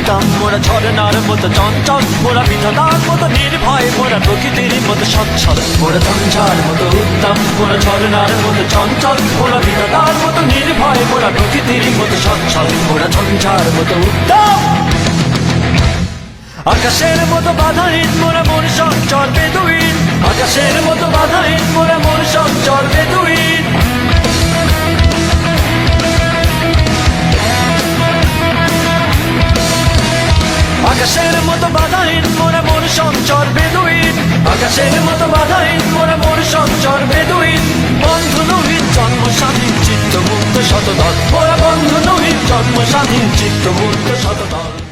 উত্তম, মোরা ঝরনার মতো চঞ্চল, মোরা বিধাতার মতো নির্ভয়, মোরা প্রকৃতির মতো সচ্ছল। মোরা ঝঞ্ঝার মতো উত্তম, মোরা ঝরনার মতো চঞ্চল, মোরা বিধাতার মতো নির্ভয়, মোরা প্রকৃতির মতো সচ্ছল। মোরা ঝঞ্ঝার মতো উত্তম, আকাশের মতো বাধাহীন, মোরা মন সঞ্চর বেদুইন। আকাশের মতো বাধাহীন, মোরা মন সঞ্চর বেদুইন। আকাশের মতো বাধাহীন, মোরা মন সঞ্চর বেদুইন। আকাশের মতো বাধাহীন, মোরা মন সঞ্চর বেদুইন। বন্ধু নহিত জন্ম স্বাধীন, চিত্ত মুক্ত শতদল, মোরা বন্ধু নহিত জন্ম স্বাধীন, চিত্ত মুক্ত শতদল।